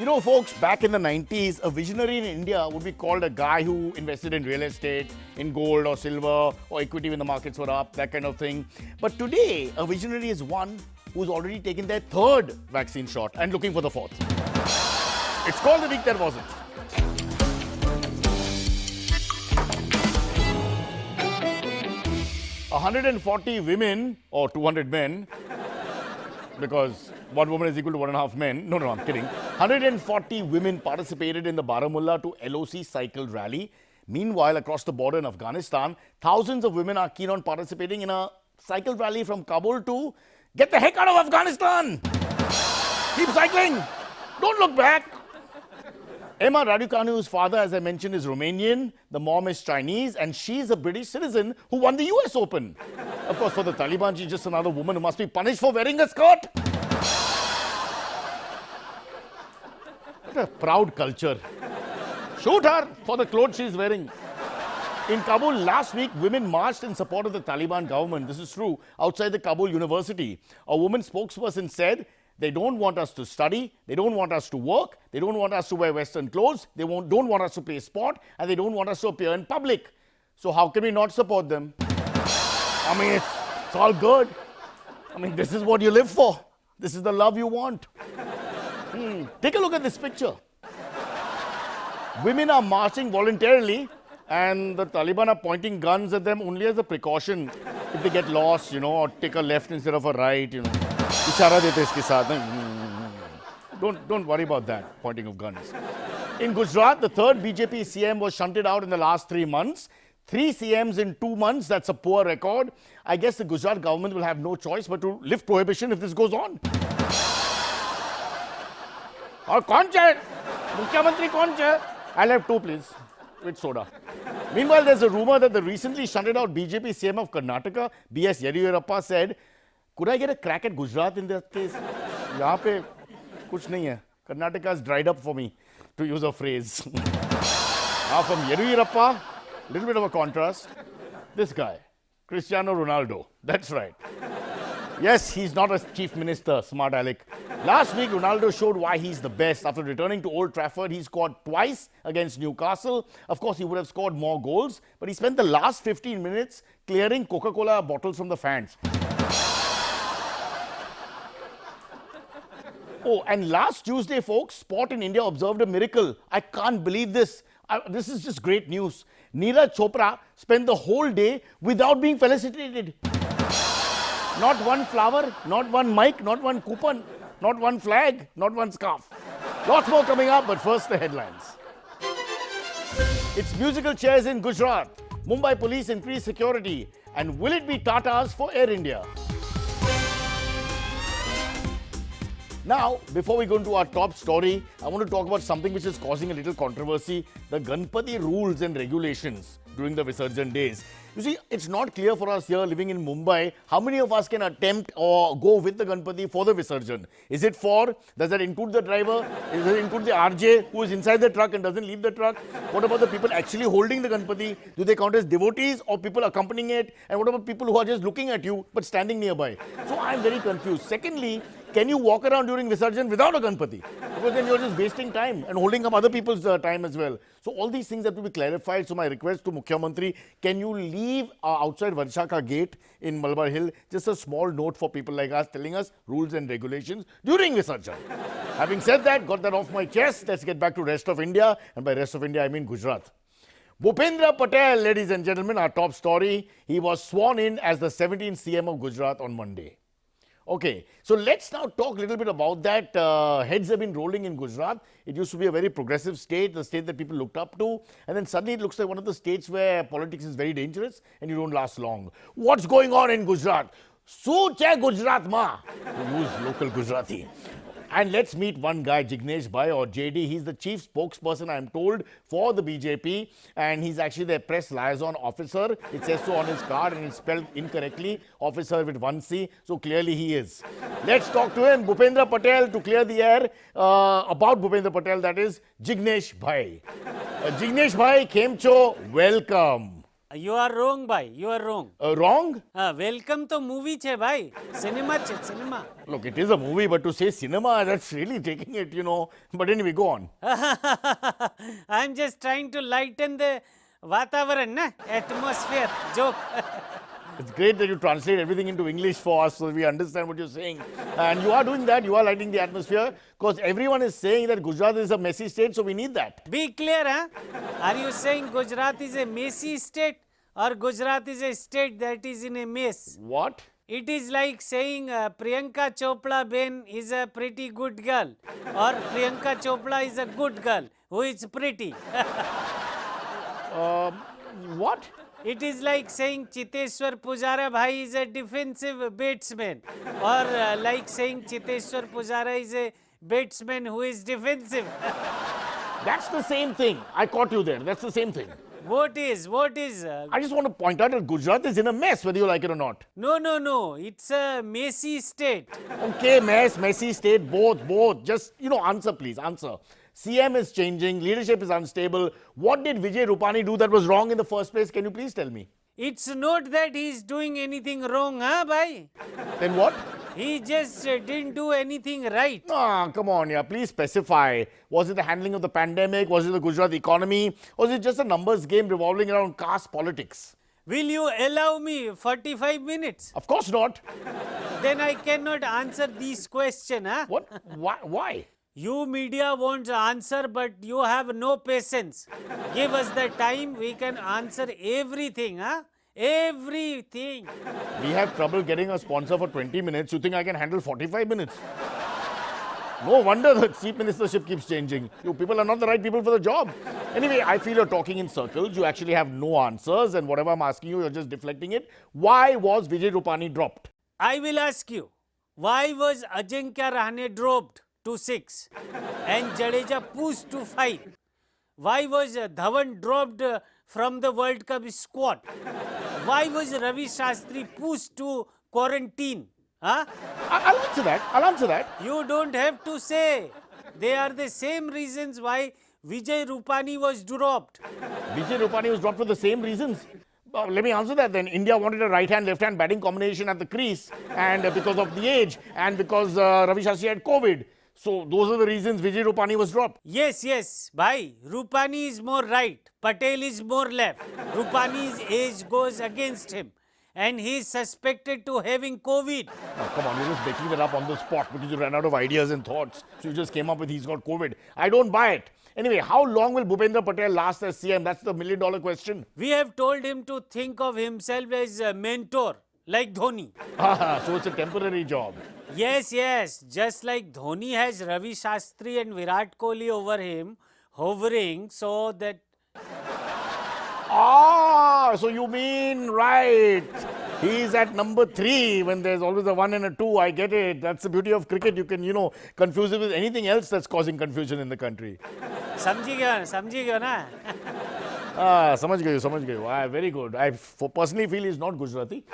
You know, folks, back in the 90s, a visionary in India would be called a guy who invested in real estate, in gold or silver, or equity when the markets were up, that kind of thing. But today, a visionary is one who's already taken their third vaccine shot and looking for the fourth. It's called The Week That Wasn't. "140 women, or 200 men, because one woman is equal to 1.5 men. No, I'm kidding. 140 women participated in the Baramulla to LOC cycle rally. Meanwhile, across the border in Afghanistan, thousands of women are keen on participating in a cycle rally from Kabul to get the heck out of Afghanistan. Keep cycling. Don't look back. Emma Raducanu's father, as I mentioned, is Romanian. The mom is Chinese, and she's a British citizen who won the US Open. Of course, for the Taliban, she's just another woman who must be punished for wearing a skirt. What a proud culture. Shoot her for the clothes she's wearing. In Kabul last week, women marched in support of the Taliban government. This is true. Outside the Kabul University, a woman spokesperson said, "They don't want us to study, they don't want us to work, they don't want us to wear Western clothes, they don't want us to play sport, and they don't want us to appear in public. So how can we not support them?" I mean, it's all good. I mean, this is what you live for. This is the love you want. Take a look at this picture. Women are marching voluntarily, and the Taliban are pointing guns at them only as a precaution. If they get lost, or take a left instead of a right, Ishara dete iske saath. Don't worry about that, pointing of guns. In Gujarat, the third BJP CM was shunted out in the last 3 months. 3 CMs in 2 months, that's a poor record. I guess the Gujarat government will have no choice but to lift prohibition if this goes on. Aur kaun chahe? Mukhyamantri kaun chahe? I'll have 2, please, with soda. Meanwhile, there's a rumor that the recently shunted out BJP CM of Karnataka, B.S. Yediyurappa, said, "Could I get a crack at Gujarat in that case? Yahan pe kuch nahi hai. Karnataka has dried up for me," to use a phrase. Now from Yediyurappa, a little bit of a contrast. This guy, Cristiano Ronaldo. That's right. Yes, he's not a chief minister, smart aleck. Last week, Ronaldo showed why he's the best. After returning to Old Trafford, he scored twice against Newcastle. Of course, he would have scored more goals, but he spent the last 15 minutes clearing Coca-Cola bottles from the fans. Oh, and last Tuesday, folks, sport in India observed a miracle. I can't believe this. This is just great news. Neeraj Chopra spent the whole day without being felicitated. Not one flower, not one mic, not one coupon, not one flag, not one scarf. Lots more coming up, but first the headlines. It's musical chairs in Gujarat. Mumbai police increase security. And will it be Tatas for Air India? Now, before we go into our top story, I want to talk about something which is causing a little controversy, the Ganpati rules and regulations during the Visarjan days. You see, it's not clear for us here living in Mumbai how many of us can attempt or go with the Ganpati for the Visarjan. Is it 4? Does that include the driver? Does it include the RJ who is inside the truck and doesn't leave the truck? What about the people actually holding the Ganpati? Do they count as devotees or people accompanying it? And what about people who are just looking at you but standing nearby? So I'm very confused. Secondly, can you walk around during Visarjan without a Ganpati? Because then you're just wasting time and holding up other people's time as well. So all these things have to be clarified. So my request to Mukhyamantri, can you leave outside Varshaka gate in Malabar Hill just a small note for people like us telling us rules and regulations during Visarjan? Having said that, got that off my chest, let's get back to rest of India. And by rest of India, I mean Gujarat. Bhupendra Patel, ladies and gentlemen, our top story. He was sworn in as the 17th CM of Gujarat on Monday. Okay, so let's now talk a little bit about that. Heads have been rolling in Gujarat. It used to be a very progressive state, the state that people looked up to. And then suddenly it looks like one of the states where politics is very dangerous and you don't last long. What's going on in Gujarat? Su che Gujarat ma? To use local Gujarati. And let's meet one guy, Jignesh Bhai or JD. He's the chief spokesperson, I'm told, for the BJP. And he's actually their press liaison officer. It says so on his card and it's spelled incorrectly. Officer with 1 C. So clearly he is. Let's talk to him. Bhupendra Patel, to clear the air about Bhupendra Patel, that is Jignesh Bhai. Jignesh Bhai, Kemcho, welcome. You are wrong, bhai. You are wrong. Wrong? Welcome to movie છે ભાઈ. Cinema છે, cinema. Look, it is a movie, but to say cinema, that's really taking it, you know. But anyway, go on. I'm just trying to lighten the वातावरण ना, atmosphere, joke. It's great that you translate everything into English for us so we understand what you're saying. And you are doing that, you are lighting the atmosphere, because everyone is saying that Gujarat is a messy state, so we need that. Be clear, huh? Are you saying Gujarat is a messy state or Gujarat is a state that is in a mess? What? It is like saying Priyanka Chopra Ben is a pretty good girl or Priyanka Chopra is a good girl who is pretty. What? It is like saying Chiteshwar Pujara Bhai is a defensive batsman or like saying Chiteshwar Pujara is a batsman who is defensive. That's the same thing. I caught you there. That's the same thing. What is? I just want to point out that Gujarat is in a mess, whether you like it or not. No. It's a messy state. Okay, mess, messy state, both. Just, answer please, answer. CM is changing, leadership is unstable. What did Vijay Rupani do that was wrong in the first place? Can you please tell me? It's not that he's doing anything wrong, huh, bhai? Then what? He just didn't do anything right. Come on, yeah, please specify. Was it the handling of the pandemic? Was it the Gujarat economy? Or was it just a numbers game revolving around caste politics? Will you allow me 45 minutes? Of course not. Then I cannot answer these questions, huh? What? Why? You media wants answer, but you have no patience. Give us the time, we can answer everything, huh? Everything. We have trouble getting a sponsor for 20 minutes. You think I can handle 45 minutes? No wonder the chief ministership keeps changing. You people are not the right people for the job. Anyway, I feel you're talking in circles. You actually have no answers, and whatever I'm asking you, you're just deflecting it. Why was Vijay Rupani dropped? I will ask you, why was Ajinkya Rahane dropped to 6 and Jadeja pushed to 5? Why was Dhawan dropped from the World Cup squad? Why was Ravi Shastri pushed to quarantine? Huh? I'll answer that. You don't have to say. They are the same reasons why Vijay Rupani was dropped. Vijay Rupani was dropped for the same reasons. Let me answer that then. India wanted a right-hand, left-hand batting combination at the crease, and because of the age, and because Ravi Shastri had COVID. So those are the reasons Vijay Rupani was dropped. Yes, bhai. Rupani is more right. Patel is more left. Rupani's age goes against him. And he is suspected to having COVID. Oh, come on, you're just making that up on the spot because you ran out of ideas and thoughts. So you just came up with he's got COVID. I don't buy it. Anyway, how long will Bhupendra Patel last as CM? That's the million-dollar question. We have told him to think of himself as a mentor, like Dhoni. So it's a temporary job. Yes. Just like Dhoni has Ravi Shastri and Virat Kohli over him, hovering so that... So you mean, right. He's at number 3 when there's always a 1 and a 2. I get it. That's the beauty of cricket. You can, confuse it with anything else that's causing confusion in the country. समझी गया ना? समझ गए. Very good. I personally feel he's not Gujarati.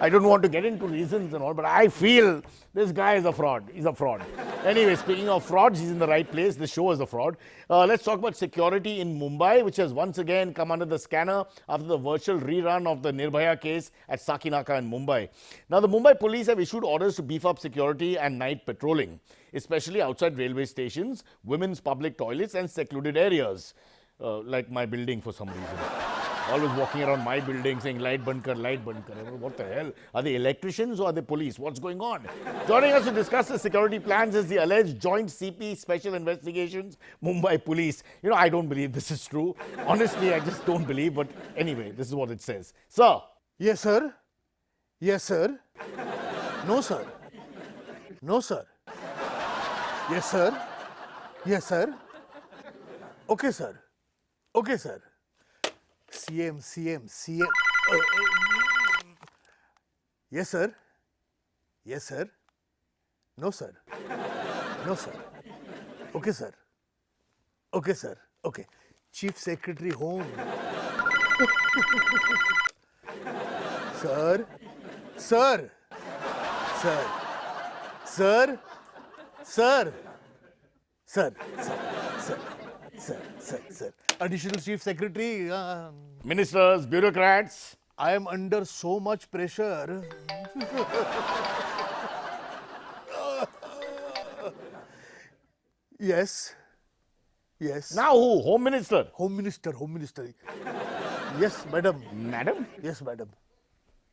I don't want to get into reasons and all, but I feel this guy is a fraud. He's a fraud. Anyway, speaking of frauds, he's in the right place. The show is a fraud. Let's talk about security in Mumbai, which has once again come under the scanner after the virtual rerun of the Nirbhaya case at Sakinaka in Mumbai. Now, the Mumbai police have issued orders to beef up security and night patrolling, especially outside railway stations, women's public toilets and secluded areas. Like my building for some reason. Always walking around my building saying light band kar. What the hell? Are they electricians or are they police? What's going on? Joining us to discuss the security plans is the alleged Joint CP Special Investigations Mumbai Police. I don't believe this is true. Honestly, I just don't believe. But anyway, this is what it says. Sir. Yes, sir. Yes, sir. No, sir. No, sir. Yes, sir. Yes, sir. Okay, sir. Okay, sir. CM. Yes, sir. Yes, sir. No, sir. No, sir. Okay, sir. Okay, sir. Okay. Chief Secretary Home. Sir. Sir. Sir. Sir. Sir. Sir. Sir. Sir. Sir. Additional Chief Secretary, Ministers, bureaucrats. I am under so much pressure. Yes. Yes. Now who? Home Minister. Home Minister, Home Minister. Yes, madam. Madam? Yes, madam.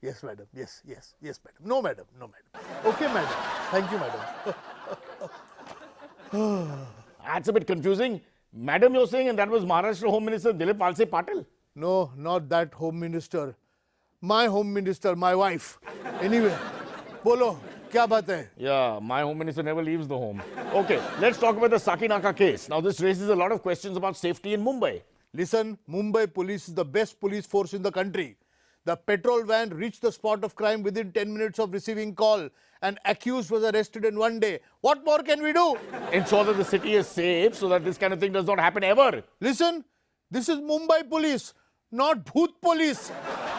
Yes, madam. Yes, yes, yes, madam. No, madam. No, madam. Okay, madam. Thank you, madam. That's a bit confusing. Madam, you're saying, and that was Maharashtra Home Minister Dilip Walse Patil. No, not that Home Minister. My Home Minister, my wife. Anyway, bolo, kya baat hai? Yeah, my Home Minister never leaves the home. Okay, let's talk about the Sakinaka case. Now, this raises a lot of questions about safety in Mumbai. Listen, Mumbai police is the best police force in the country. The petrol van reached the spot of crime within 10 minutes of receiving call. An accused was arrested in one day. What more can we do? Ensure that the city is safe so that this kind of thing does not happen ever. Listen, this is Mumbai police, not Bhoot police.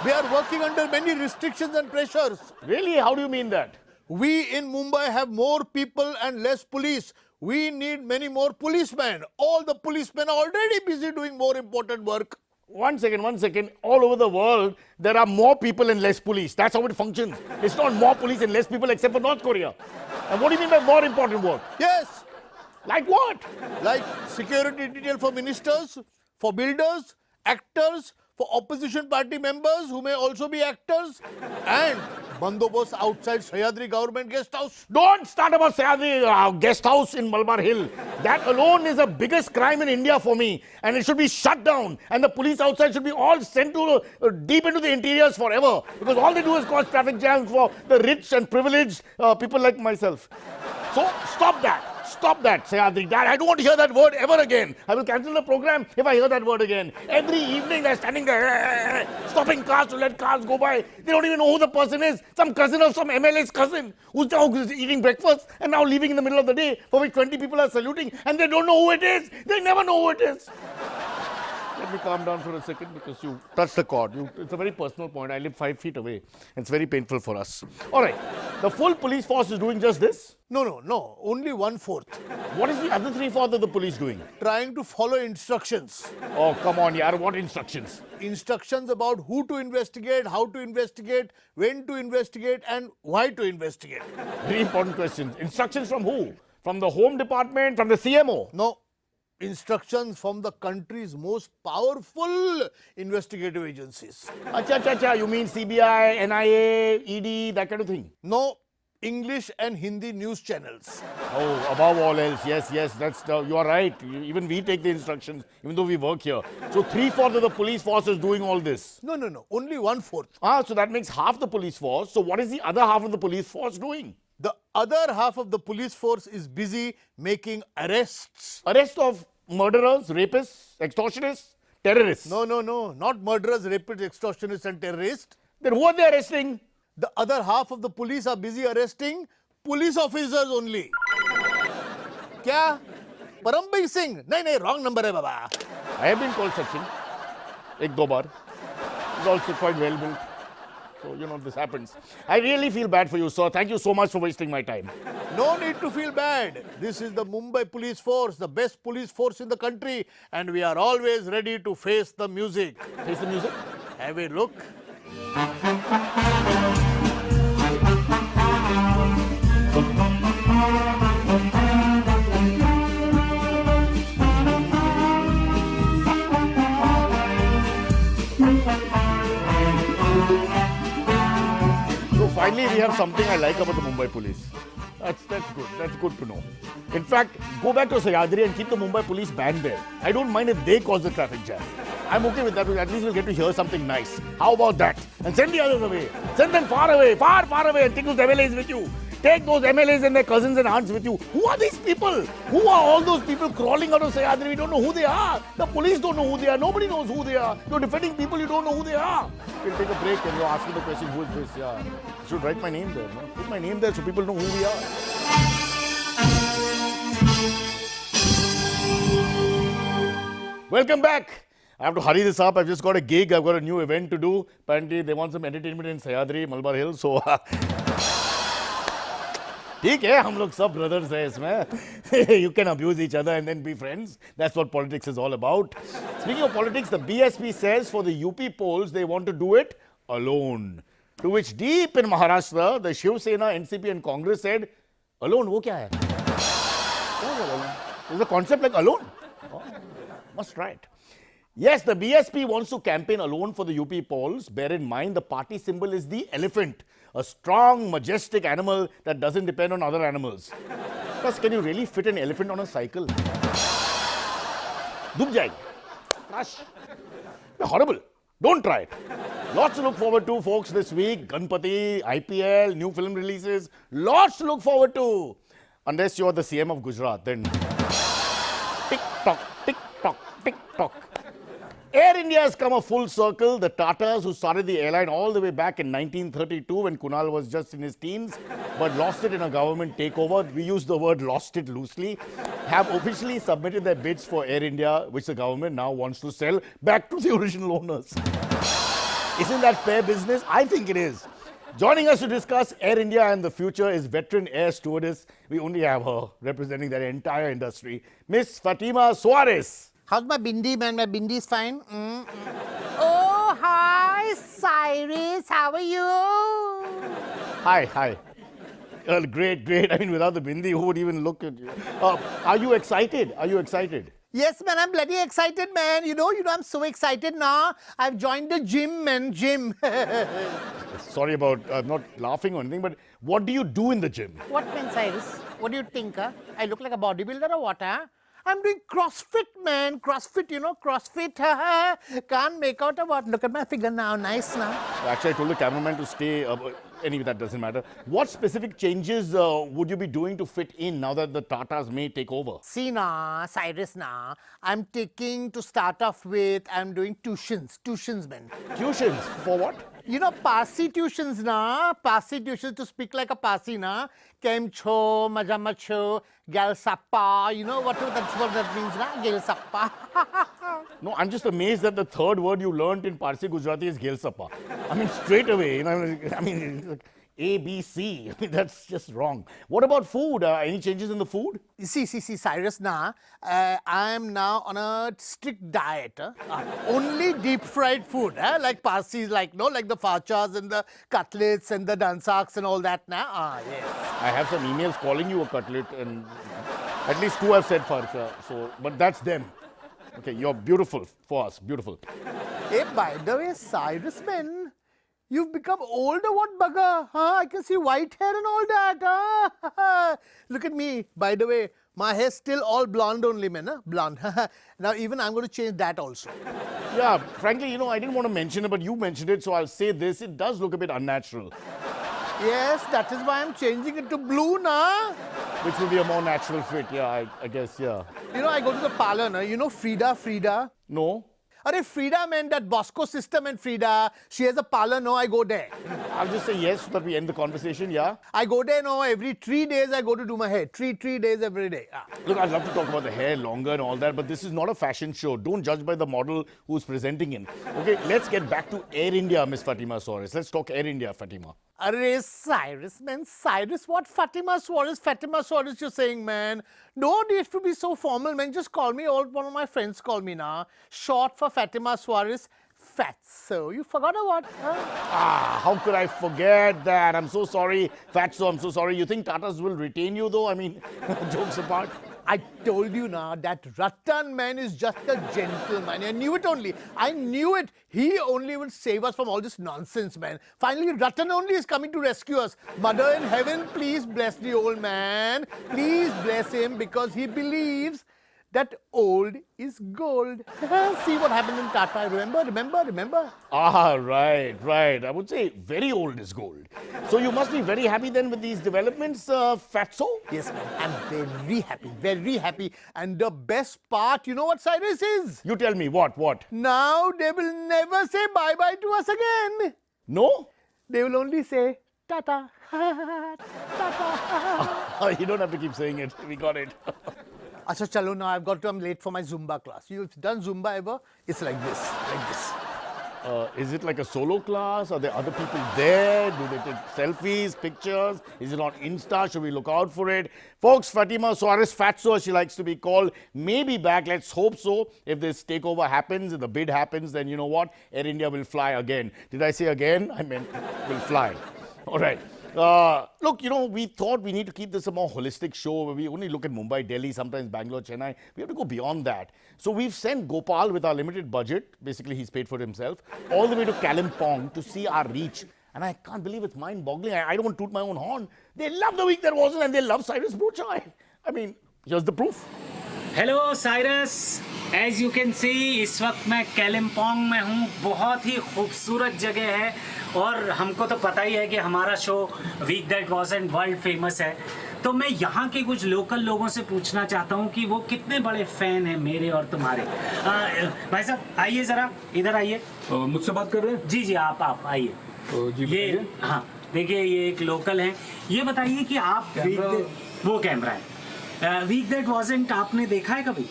We are working under many restrictions and pressures. Really? How do you mean that? We in Mumbai have more people and less police. We need many more policemen. All the policemen are already busy doing more important work. One second. All over the world, there are more people and less police. That's how it functions. It's not more police and less people except for North Korea. And what do you mean by more important work? Yes, Like what? like security detail for ministers, for builders, actors, for opposition party members who may also be actors, and bandobast outside Sahyadri Government Guest House. Don't start about Sahyadri guest house in Malabar Hill. That alone is the biggest crime in India for me. And it should be shut down. And the police outside should be all sent to deep into the interiors forever. Because all they do is cause traffic jams for the rich and privileged people like myself. So stop that. Stop that, Sahyadri. I don't want to hear that word ever again. I will cancel the program if I hear that word again. Every evening they're standing there, stopping cars to let cars go by. They don't even know who the person is. Some cousin of some MLA's cousin who's eating breakfast and now leaving in the middle of the day, for which 20 people are saluting and they don't know who it is. They never know who it is. Let me calm down for a second because you touched the chord. It's a very personal point. I live 5 feet away. It's very painful for us. All right. The full police force is doing just this. No. Only 1/4. What is the other 3/4 of the police doing? Trying to follow instructions. Oh, come on, yaar. What instructions? Instructions about who to investigate, how to investigate, when to investigate, and why to investigate. Very important questions. Instructions from who? From the Home Department? From the CMO? No. Instructions from the country's most powerful investigative agencies. Acha. You mean CBI, NIA, ED, that kind of thing? No. English and Hindi news channels. Oh, above all else, yes, you are right. Even we take the instructions, even though we work here. So 3/4 of the police force is doing all this. No. Only 1/4. So that makes half the police force. So what is the other half of the police force doing? The other half of the police force is busy making arrests. Arrest of murderers, rapists, extortionists, terrorists. No. Not murderers, rapists, extortionists, and terrorists. Then who are they arresting? The other half of the police are busy arresting police officers only. Kya? Parambir Singh? No, wrong number hai baba. I have been called Sachin. Ek do bar. He's also quite well built. So, this happens. I really feel bad for you, sir. Thank you so much for wasting my time. No need to feel bad. This is the Mumbai police force, the best police force in the country, and we are always ready to face the music. Face the music. Have a look. So finally, we have something I like about the Mumbai police. That's good. That's good to know. In fact, go back to Sahyadri and keep the Mumbai police banned there. I don't mind if they cause the traffic jam. I'm okay with that. At least we'll get to hear something nice. How about that? And send the others away. Send them far away, far away, and take those MLAs with you. Take those MLAs and their cousins and aunts with you. Who are these people? Who are all those people crawling out of Sahyadri? We don't know who they are. The police don't know who they are. Nobody knows who they are. You're defending people, you don't know who they are. We'll take a break and you're asking the question, who is this? Yeah. I should write my name there. No? Put my name there so people know who we are. Welcome back. I have to hurry this up. I've just got a gig. I've got a new event to do. Apparently, they want some entertainment in Sahyadri, Malabar Hill. So, ठीक है, हम लोग सब brothers हैं इसमें. You can abuse each other and then be friends. That's what politics is all about. Speaking of politics, the BSP says for the UP polls, they want to do it alone. To which deep in Maharashtra, the Shiv Sena, NCP and Congress said, alone, wo kya hai? What is alone? Is the concept like alone? Oh, must try it. Yes, the BSP wants to campaign alone for the UP polls. Bear in mind, the party symbol is the elephant, a strong, majestic animal that doesn't depend on other animals. Plus, can you really fit an elephant on a cycle? Dub jayegi. Crush. Horrible. Don't try it. Lots to look forward to, folks, this week. Ganpati, IPL, new film releases. Lots to look forward to. Unless you're the CM of Gujarat, then tick-tock, tick-tock, tick-tock. Air India has come a full circle. The Tatas, who started the airline all the way back in 1932 when Kunal was just in his teens, but lost it in a government takeover, we use the word lost it loosely, have officially submitted their bids for Air India, which the government now wants to sell back to the original owners. Isn't that fair business? I think it is. Joining us to discuss Air India and the future is veteran air stewardess. We only have her representing that entire industry, Miss Fatima Suarez. How's my bindi, man? My bindi is fine. Oh, hi, Cyrus. How are you? Hi. Great. I mean, without the bindi, who would even look at you? Are you excited? Yes, man. I'm bloody excited, man. You know, I'm so excited now. I've joined the gym, man. Gym. Sorry about not laughing or anything, but what do you do in the gym? What, man, Cyrus? What do you think, huh? I look like a bodybuilder or what, huh? I'm doing CrossFit, man. CrossFit, you know, CrossFit. Can't make out a what. Look at my figure now. Nice now. Actually, I told the cameraman to stay. Anyway, that doesn't matter. What specific changes would you be doing to fit in now that the Tatas may take over? See now, Cyrus now. I'm taking to start off with, I'm doing tuitions, man. Tuitions? For what? You know, Parsi tuitions na, Parsi tuitions to speak like a Parsi na. Kem cho, majama cho, gal sappa. You know what that means na? Gal sappa. No, I'm just amazed that the third word you learned in Parsi Gujarati is Gel Sappa. I mean, straight away, you know, I mean, like A, B, C. I mean, that's just wrong. What about food? Any changes in the food? See, Cyrus na, I'm now on a strict diet. Only deep fried food, like Parsis, like the farchas and the cutlets and the dansaks and all that na. Yes. I have some emails calling you a cutlet, and at least 2 have said farcha. So, but that's them. Okay, you're beautiful for us, beautiful. Hey, by the way, Cyrus, man, you've become old or what, bugger? Huh? I can see white hair and all that. Huh? Look at me. By the way, my hair's still all blonde only, man. Huh? Blonde. Now, even I'm going to change that also. Yeah, frankly, you know, I didn't want to mention it, but you mentioned it, so I'll say this. It does look a bit unnatural. Yes, that is why I'm changing it to blue, na. Which will be a more natural fit, yeah, I guess, yeah. You know, I go to the parlor, na. You know Frida? No? Arey, Frida, man, that Bosco system and Frida, she has a parlor, no, I go there. I'll just say yes so that we end the conversation, yeah? I go there, no, every 3 days I go to do my hair. Three days every day. Look, I'd love to talk about the hair longer and all that, but this is not a fashion show. Don't judge by the model who's presenting in. Okay, let's get back to Air India, Miss Fatima Suarez. Let's talk Air India, Fatima. Arey, Cyrus, man, Cyrus, what Fatima Suarez you're saying, man? Don't need to be so formal, man. Just call me, one of my friends call me now. Short for Fatima Suarez, Fatso. You forgot or what? Huh? How could I forget that? I'm so sorry, Fatso, I'm so sorry. You think Tatas will retain you though? I mean, jokes apart. I told you now that Ratan man is just a gentleman. I knew it only. I knew it. He only will save us from all this nonsense, man. Finally, Ratan only is coming to rescue us. Mother in heaven, please bless the old man. Please bless him because he believes that old is gold. See what happened in Tata. Remember? Right. I would say very old is gold. So you must be very happy then with these developments, Fatso? Yes, man. I'm very happy. And the best part, you know what, Cyrus is? You tell me, what? Now they will never say bye-bye to us again. No? They will only say Tata. Tata. You don't have to keep saying it. We got it. Acha, chalo now. I'm late for my Zumba class. You've done Zumba ever? It's like this. Is it like a solo class? Are there other people there? Do they take selfies, pictures? Is it on Insta? Should we look out for it? Folks, Fatima Suarez Fatso, she likes to be called, may be back. Let's hope so. If this takeover happens, if the bid happens, then you know what? Air India will fly again. Did I say again? I meant will fly. All right. Look, you know, we thought we need to keep this a more holistic show where we only look at Mumbai, Delhi, sometimes Bangalore, Chennai. We have to go beyond that. So we've sent Gopal with our limited budget, basically he's paid for himself, all the way to Kalimpong to see our reach. And I can't believe it's mind-boggling. I don't toot my own horn. They love The Week That Wasn't and they love Cyrus Brocha. I mean, here's the proof. Hello Cyrus, as you can see इस वक्त मैं कैलिम्पोंग में हूँ। बहुत ही खूबसूरत जगह है और हमको तो पता ही है कि हमारा show week that wasn't world famous है। तो मैं यहाँ के कुछ लोकल लोगों से पूछना चाहता हूँ कि वो कितने बड़े फ़ैन हैं मेरे और तुम्हारे। भाई साहब आइए ज़रा, इधर आइए। मुझसे बात कर रहे हैं? जी जी, आप आइए। जी ये बताइए। हाँ, देखिए ये एक लोकल है। ये बताइए कि आप वो कैमरा है वीक दैट वाज़न्ट आपने देखा है कभी?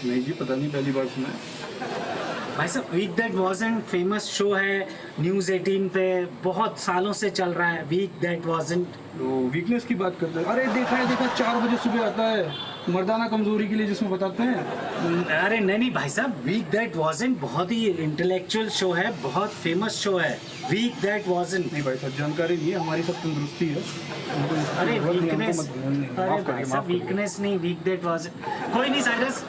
नहीं जी, पता नहीं, पहली बार सुना है। भाई साहब, week that wasn't famous show है, न्यूज़ 18 पे बहुत सालों से चल रहा है। वीक दैट वाज़न्ट तो वीकनेस की बात करते हैं। अरे देखा 4 बजे सुबह आता है, मर्दाना कमजोरी के लिए जिसमें बताते हैं। अरे नहीं भाई साहब, वीक दैट वाज़न्ट बहुत ही इंटेलेक्चुअल शो है, बहुत फेमस शो है वीक दैट वाज़न्ट। नहीं भाई साहब, जानकारी नहीं है, हमारी सब तंदुरुस्ती है। अरे वीकनेस, अरे माफ भाई करिए, साहब वीकनेस नहीं, वीक दैट वाज़न्ट। कोई नहीं साइरस,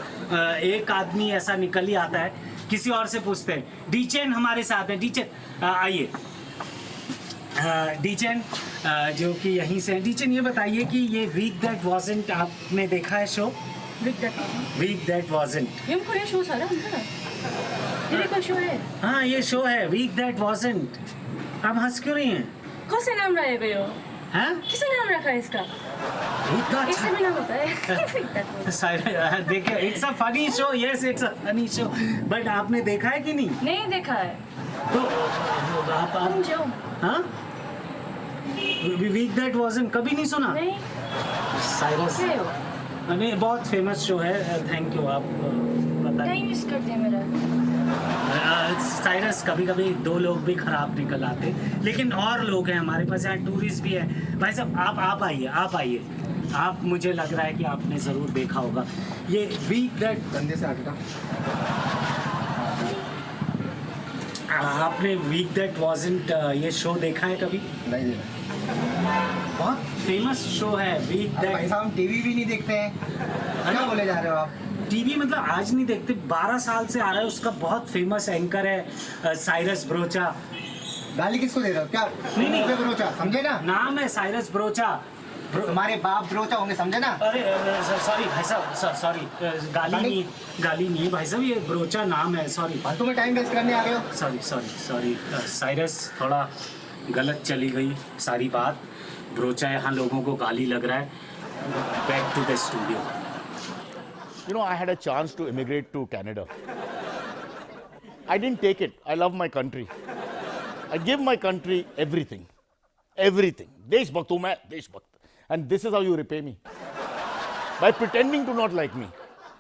एक आदमी ऐसा निकल ही आता है, किसी और से पूछते हैं। डीचेन हमारे साथ है, डीचेन आइए। डीचेन जो कि यहीं से हैं। डीचेन ये बताइए कि ये वीक दैट वाज़न्ट आपने देखा है शो? वीक दैट वाज़न्ट ये शो सारा ये कोई शो है? हाँ ये शो है वीक दैट वाज़न्ट। आप हंस क्यों रही हैं? कौन सा नाम रहा है बे यो? हाँ? किसने नाम रखा है इसका? इतना इससे अच्छा। भी नाम होता है। देखिए, it's a funny show, yes it's a funny show, but आपने देखा है कि नहीं? नहीं देखा है। तो आप तुम जाओ। हाँ, वीक दैट वाज़न्ट कभी नहीं सुना? नहीं। साइरस, क्या हो? नहीं बहुत फेमस शो है। थैंक यू, आप बता। टाइम मिस कर दिया मेरा। साइरस, कभी कभी 2 लोग भी खराब निकल आते, लेकिन और लोग हैं हमारे पास, यहाँ टूरिस्ट भी है। भाई साहब आप आइए, आप मुझे लग रहा है कि आपने ज़रूर देखा होगा ये वीक दैट। कंधे से आगे का। आपने वीक दैट वाज़न्ट ये शो देखा है कभी? नहीं देखा। बहुत फेमस शो है वीक भाई दैट। साहब, हम टीवी भी नहीं देखते हैं, क्या बोले जा रहे हो आप? टीवी मतलब आज नहीं देखते, 12 साल से आ रहा है। उसका बहुत फेमस एंकर है साइरस ब्रोचा। गाली किसको दे रहे हो? क्या नहीं। पे ब्रोचा, समझे ना? नाम है साइरस ब्रोचा। तुम्हारे बाप ब्रोचा होंगे, समझे ना? अरे सॉरी भाई साहब, सॉरी, गाली नहीं है भाई साहब, ये ब्रोचा नाम है। सॉरी, फालतू में टाइम वेस्ट करने आ गए हो। सॉरी साइरस, थोड़ा गलत चली गई सारी बात। ब्रोचा यहाँ लोगों को गाली लग रहा है। Back to the studio. You know, I had a chance to immigrate to Canada. I didn't take it. I love my country. I give my country everything. Everything. Deshbhakt hu main, Deshbhakt. And this is how you repay me. By pretending to not like me.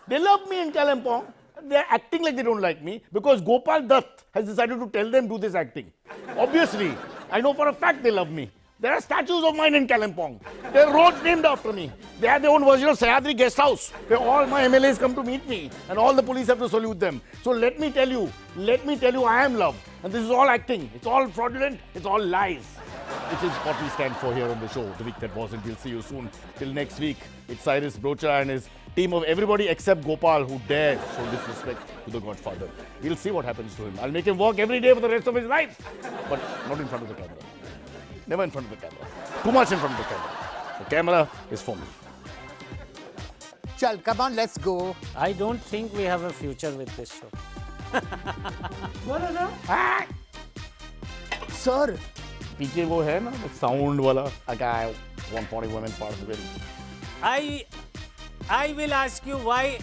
They love me in Kalimpong. They're acting like they don't like me because Gopal Dutt has decided to tell them do this acting. Obviously, I know for a fact they love me. There are statues of mine in Kalimpong. There are roads named after me. They have their own version of Sayadri guest house where all my MLAs come to meet me and all the police have to salute them. So let me tell you, I am loved. And this is all acting. It's all fraudulent. It's all lies. Which is what we stand for here on the show. The Week That Wasn't. We'll see you soon. Till next week, it's Cyrus Brocha and his team of everybody except Gopal who dares show disrespect to the Godfather. We'll see what happens to him. I'll make him work every day for the rest of his life. But not in front of the camera. Never in front of the camera. Too much in front of the camera. The camera is for me. Chal, come on, let's go. I don't think we have a future with this show. Ah! Sir! पीछे वो है ना sound वाला a guy 140 women part of it. I will ask you why.